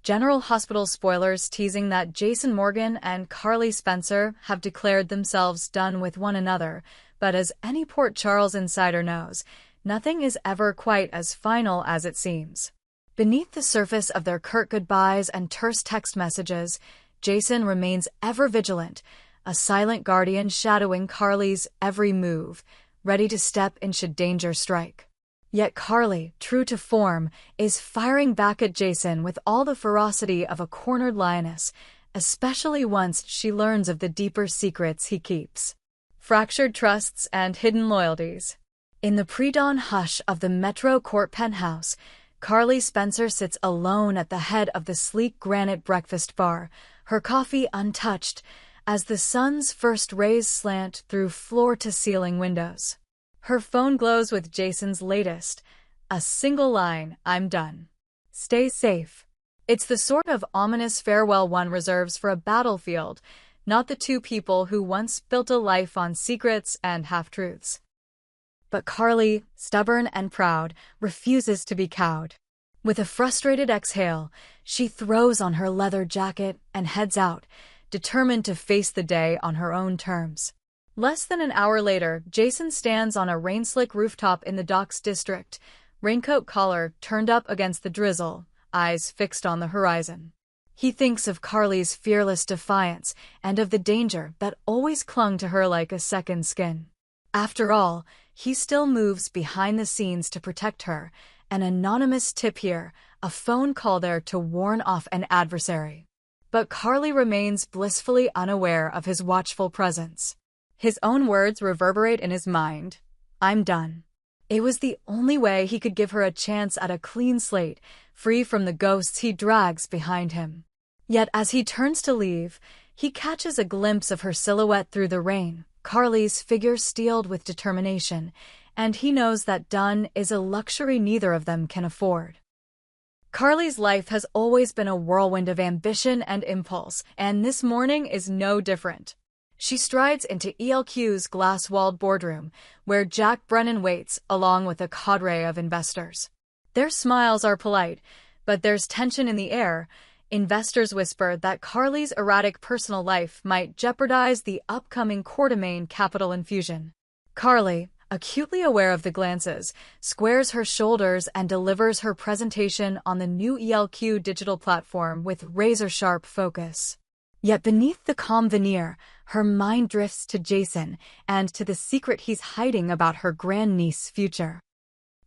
General Hospital spoilers teasing that Jason Morgan and Carly Spencer have declared themselves done with one another, but as any Port Charles insider knows, nothing is ever quite as final as it seems. Beneath the surface of their curt goodbyes and terse text messages, Jason remains ever vigilant, a silent guardian shadowing Carly's every move, ready to step in should danger strike. Yet Carly, true to form, is firing back at Jason with all the ferocity of a cornered lioness, especially once she learns of the deeper secrets he keeps. Fractured trusts and hidden loyalties. In the pre-dawn hush of the Metro Court penthouse, Carly Spencer sits alone at the head of the sleek granite breakfast bar, her coffee untouched, as the sun's first rays slant through floor-to-ceiling windows. Her phone glows with Jason's latest, a single line, "I'm done. Stay safe." It's the sort of ominous farewell one reserves for a battlefield, not the two people who once built a life on secrets and half-truths. But Carly, stubborn and proud, refuses to be cowed. With a frustrated exhale, she throws on her leather jacket and heads out, determined to face the day on her own terms. Less than an hour later, Jason stands on a rain-slick rooftop in the Docks district, raincoat collar turned up against the drizzle, eyes fixed on the horizon. He thinks of Carly's fearless defiance and of the danger that always clung to her like a second skin. After all, he still moves behind the scenes to protect her, an anonymous tip here, a phone call there to warn off an adversary. But Carly remains blissfully unaware of his watchful presence. His own words reverberate in his mind. "I'm done." It was the only way he could give her a chance at a clean slate, free from the ghosts he drags behind him. Yet as he turns to leave, he catches a glimpse of her silhouette through the rain, Carly's figure steeled with determination, and he knows that done is a luxury neither of them can afford. Carly's life has always been a whirlwind of ambition and impulse, and this morning is no different. She strides into ELQ's glass-walled boardroom, where Jack Brennan waits along with a cadre of investors. Their smiles are polite, but there's tension in the air. Investors whisper that Carly's erratic personal life might jeopardize the upcoming Quartermain capital infusion. Carly, acutely aware of the glances, squares her shoulders and delivers her presentation on the new ELQ digital platform with razor-sharp focus. Yet beneath the calm veneer, her mind drifts to Jason and to the secret he's hiding about her grandniece's future.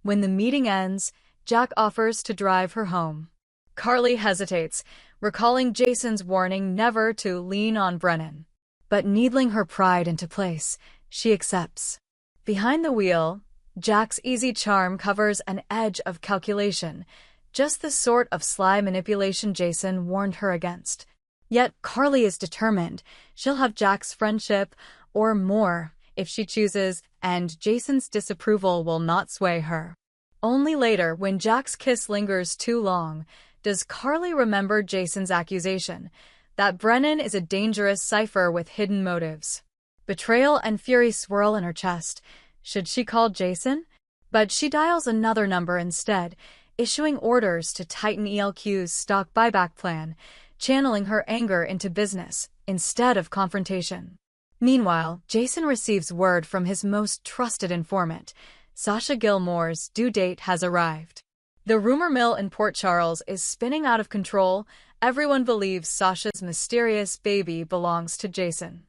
When the meeting ends, Jack offers to drive her home. Carly hesitates, recalling Jason's warning never to lean on Brennan. But needling her pride into place, she accepts. Behind the wheel, Jack's easy charm covers an edge of calculation, just the sort of sly manipulation Jason warned her against. Yet Carly is determined. She'll have Jack's friendship, or more, if she chooses, and Jason's disapproval will not sway her. Only later, when Jack's kiss lingers too long, does Carly remember Jason's accusation, that Brennan is a dangerous cipher with hidden motives. Betrayal and fury swirl in her chest. Should she call Jason? But she dials another number instead, issuing orders to tighten ELQ's stock buyback plan, channeling her anger into business instead of confrontation. Meanwhile, Jason receives word from his most trusted informant. Sasha Gilmore's due date has arrived. The rumor mill in Port Charles is spinning out of control. Everyone believes Sasha's mysterious baby belongs to Jason.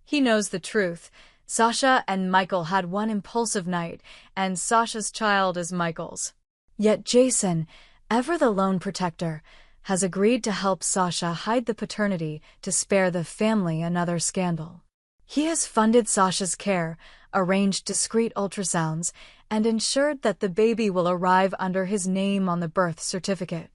He knows the truth. Sasha and Michael had one impulsive night, and Sasha's child is Michael's. Yet Jason, ever the lone protector, has agreed to help Sasha hide the paternity to spare the family another scandal. He has funded Sasha's care, arranged discreet ultrasounds, and ensured that the baby will arrive under his name on the birth certificate.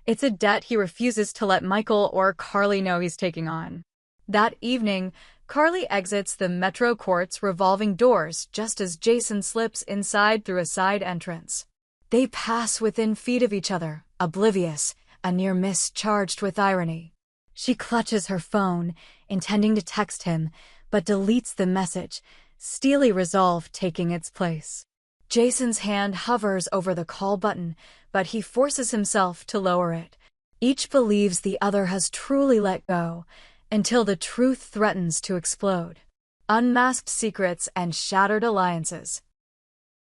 It's a debt he refuses to let Michael or Carly know he's taking on. That evening, Carly exits the Metro Court's revolving doors just as Jason slips inside through a side entrance. They pass within feet of each other, oblivious, a near miss charged with irony. She clutches her phone, intending to text him, but deletes the message, steely resolve taking its place. Jason's hand hovers over the call button, but he forces himself to lower it. Each believes the other has truly let go, until the truth threatens to explode. Unmasked secrets and shattered alliances.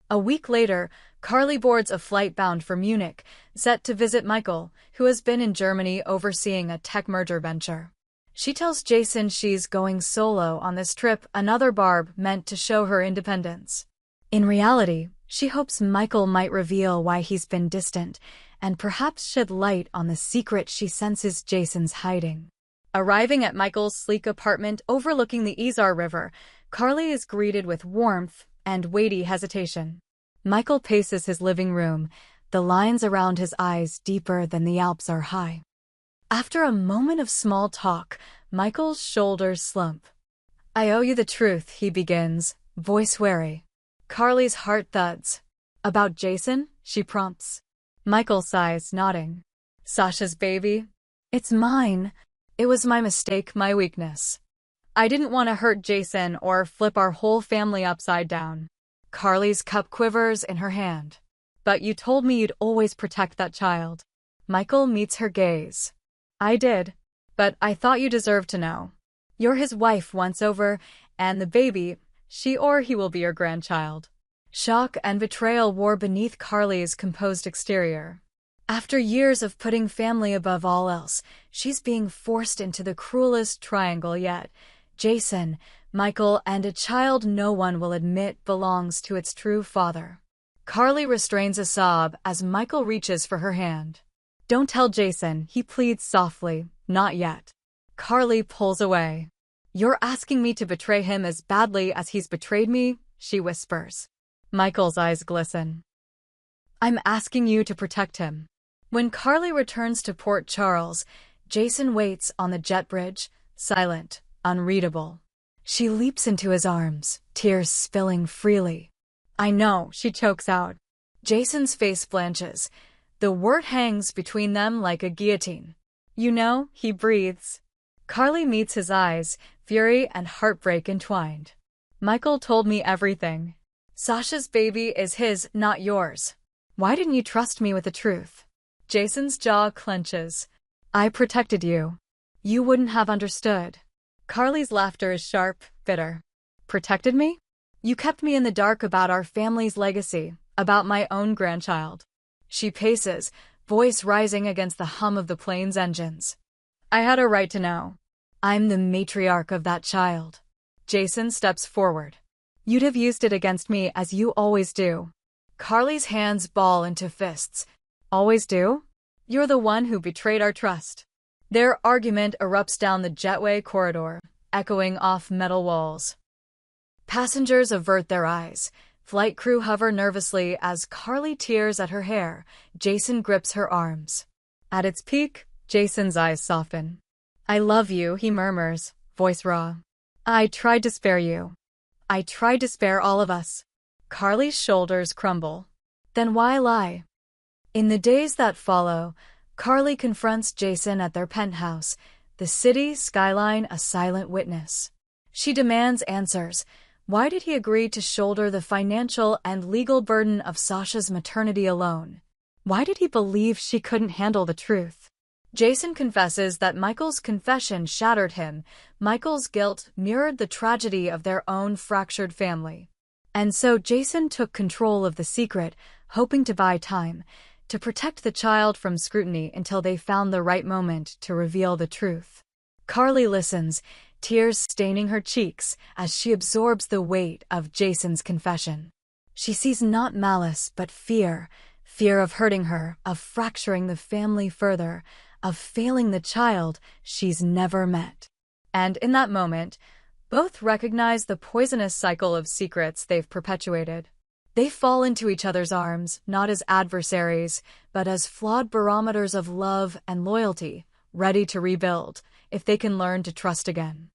A week later, Carly boards a flight bound for Munich, set to visit Michael, who has been in Germany overseeing a tech merger venture. She tells Jason she's going solo on this trip, another barb meant to show her independence. In reality, she hopes Michael might reveal why he's been distant, and perhaps shed light on the secret she senses Jason's hiding. Arriving at Michael's sleek apartment overlooking the Isar River, Carly is greeted with warmth and weighty hesitation. Michael paces his living room, the lines around his eyes deeper than the Alps are high. After a moment of small talk, Michael's shoulders slump. "I owe you the truth," he begins, voice wary. Carly's heart thuds. "About Jason?" she prompts. Michael sighs, nodding. "Sasha's baby? It's mine. It was my mistake, my weakness. I didn't want to hurt Jason or flip our whole family upside down." Carly's cup quivers in her hand. "But you told me you'd always protect that child." Michael meets her gaze. "I did. But I thought you deserved to know. You're his wife once over, and the baby, she or he will be your grandchild." Shock and betrayal wore beneath Carly's composed exterior. After years of putting family above all else, she's being forced into the cruelest triangle yet. Jason, Michael, and a child no one will admit belongs to its true father. Carly restrains a sob as Michael reaches for her hand. "Don't tell Jason," he pleads softly. "Not yet." Carly pulls away. "You're asking me to betray him as badly as he's betrayed me?" she whispers. Michael's eyes glisten. "I'm asking you to protect him." When Carly returns to Port Charles, Jason waits on the jet bridge, silent, unreadable. She leaps into his arms, tears spilling freely. "I know," she chokes out. Jason's face blanches. The word hangs between them like a guillotine. "You know," he breathes. Carly meets his eyes, fury and heartbreak entwined. "Michael told me everything. Sasha's baby is his, not yours. Why didn't you trust me with the truth?" Jason's jaw clenches. "I protected you. You wouldn't have understood." Carly's laughter is sharp, bitter. "Protected me? You kept me in the dark about our family's legacy, about my own grandchild." She paces, voice rising against the hum of the plane's engines. "I had a right to know. I'm the matriarch of that child." Jason steps forward. "You'd have used it against me as you always do." Carly's hands ball into fists. "Always do? You're the one who betrayed our trust." Their argument erupts down the jetway corridor, echoing off metal walls. Passengers avert their eyes. Flight crew hover nervously as Carly tears at her hair. Jason grips her arms. At its peak, Jason's eyes soften. "I love you," he murmurs, voice raw. "I tried to spare you. I tried to spare all of us." Carly's shoulders crumble. Then why lie? In the days that follow, Carly confronts Jason at their penthouse, the city skyline a silent witness. She demands answers. Why did he agree to shoulder the financial and legal burden of Sasha's maternity alone? Why did he believe she couldn't handle the truth? Jason confesses that Michael's confession shattered him. Michael's guilt mirrored the tragedy of their own fractured family. And so Jason took control of the secret, hoping to buy time, to protect the child from scrutiny until they found the right moment to reveal the truth. Carly listens, tears staining her cheeks as she absorbs the weight of Jason's confession. She sees not malice but fear, fear of hurting her, of fracturing the family further, of failing the child she's never met. And in that moment, both recognize the poisonous cycle of secrets they've perpetuated. They fall into each other's arms, not as adversaries, but as flawed barometers of love and loyalty, ready to rebuild, if they can learn to trust again.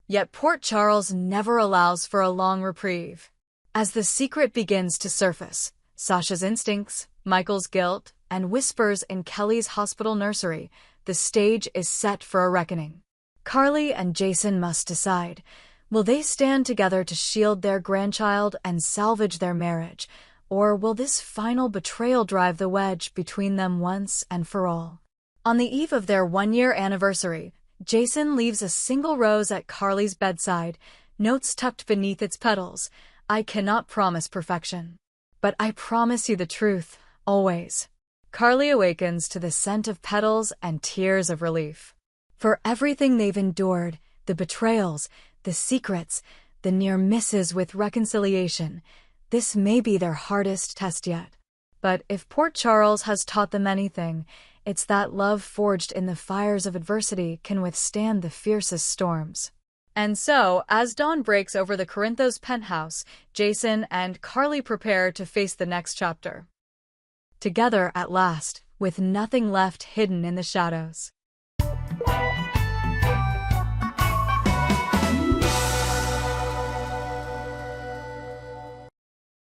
Yet Port Charles never allows for a long reprieve. As the secret begins to surface, Sasha's instincts, Michael's guilt, and whispers in Kelly's hospital nursery, the stage is set for a reckoning. Carly and Jason must decide. Will they stand together to shield their grandchild and salvage their marriage, or will this final betrayal drive the wedge between them once and for all? On the eve of their one-year anniversary, Jason leaves a single rose at Carly's bedside, notes tucked beneath its petals. "I cannot promise perfection, but I promise you the truth, always." Carly awakens to the scent of petals and tears of relief. For everything they've endured, the betrayals, the secrets, the near misses with reconciliation, this may be their hardest test yet. But if Port Charles has taught them anything, it's that love forged in the fires of adversity can withstand the fiercest storms. And so, as dawn breaks over the Corinthos penthouse, Jason and Carly prepare to face the next chapter. Together at last, with nothing left hidden in the shadows.